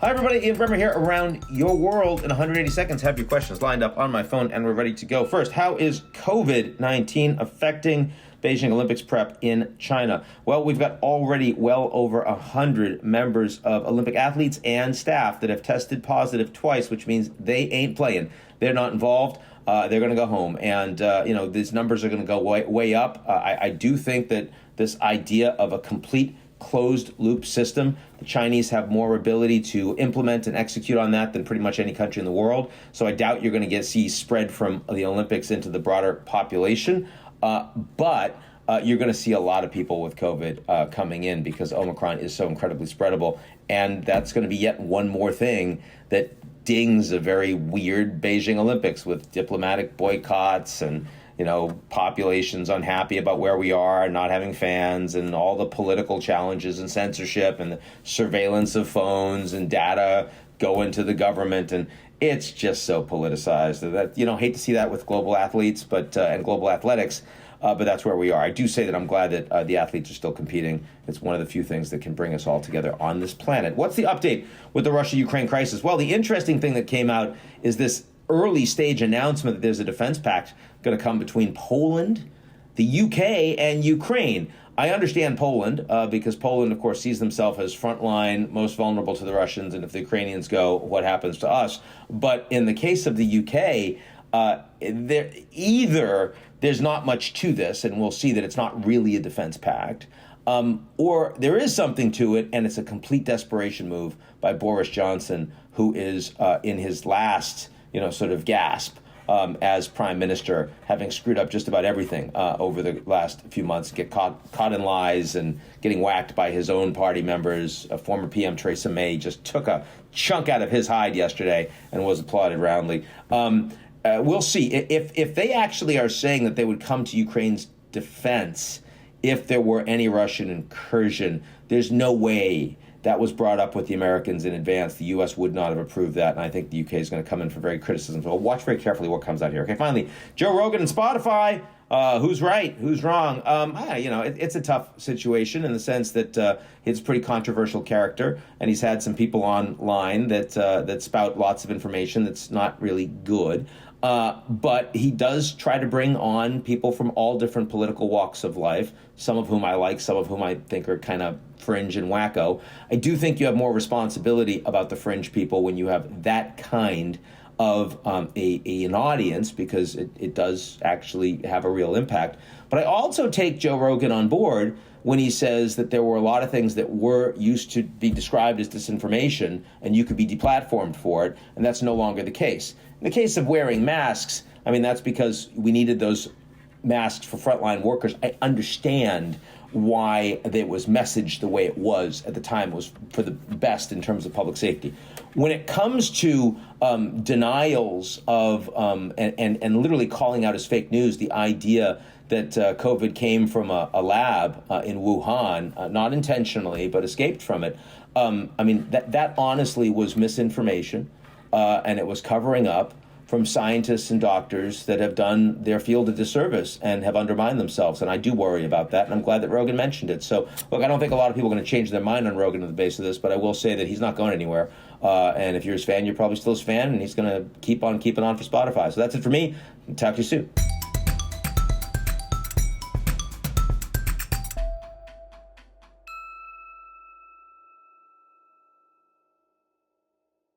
Hi, everybody. Ian Bremmer here around your world in 180 seconds. Have your questions lined up on my phone, and we're ready to go. First, how is COVID-19 affecting Beijing Olympics prep in China? Well, we've got already well over 100 members of Olympic athletes and staff that have tested positive twice, which means they ain't playing. They're not involved. They're going to go home. And, these numbers are going to go way up. I do think that this idea of a complete closed loop system, the Chinese have more ability to implement and execute on that than pretty much any country in the world. So I doubt you're going to see spread from the Olympics into the broader population. But you're going to see a lot of people with COVID coming in because Omicron is so incredibly spreadable. And that's going to be yet one more thing that dings a very weird Beijing Olympics with diplomatic boycotts and populations unhappy about where we are, not having fans, and all the political challenges and censorship and the surveillance of phones and data going to the government. And it's just so politicized that, hate to see that with global athletes, and global athletics. But that's where we are. I do say that I'm glad that the athletes are still competing. It's one of the few things that can bring us all together on this planet. What's the update with the Russia-Ukraine crisis? Well, the interesting thing that came out is this early stage announcement that there's a defense pact going to come between Poland, the UK, and Ukraine. I understand Poland because Poland, of course, sees themselves as frontline, most vulnerable to the Russians. And if the Ukrainians go, what happens to us? But in the case of the UK, there's not much to this, and we'll see that it's not really a defense pact, or there is something to it, and it's a complete desperation move by Boris Johnson, who is in his last sort of gasp as prime minister, having screwed up just about everything over the last few months, get caught in lies and getting whacked by his own party members. Former PM Theresa May just took a chunk out of his hide yesterday and was applauded roundly. We'll see. If they actually are saying that they would come to Ukraine's defense if there were any Russian incursion, there's no way that was brought up with the Americans in advance. The U.S. would not have approved that, and I think the U.K. is going to come in for very criticism. So watch very carefully what comes out here. Okay, finally, Joe Rogan and Spotify. Who's right? Who's wrong? It's a tough situation in the sense that he's a pretty controversial character, and he's had some people online that spout lots of information that's not really good. But he does try to bring on people from all different political walks of life, some of whom I like, some of whom I think are kind of fringe and wacko. I do think you have more responsibility about the fringe people when you have that kind of an audience, because it does actually have a real impact. But I also take Joe Rogan on board when he says that there were a lot of things that were used to be described as disinformation and you could be deplatformed for it, and that's no longer the case. In the case of wearing masks, that's because we needed those masks for frontline workers. I understand why it was messaged the way it was at the time. It was for the best in terms of public safety. When it comes to denials of and literally calling out as fake news the idea that COVID came from a lab in Wuhan, not intentionally, but escaped from it, that honestly was misinformation, and it was covering up from scientists and doctors that have done their field a disservice and have undermined themselves. And I do worry about that, and I'm glad that Rogan mentioned it. So, look, I don't think a lot of people are going to change their mind on Rogan on the base of this, but I will say that he's not going anywhere. And if you're his fan, you're probably still his fan, and he's going to keep on keeping on for Spotify. So that's it for me. Talk to you soon.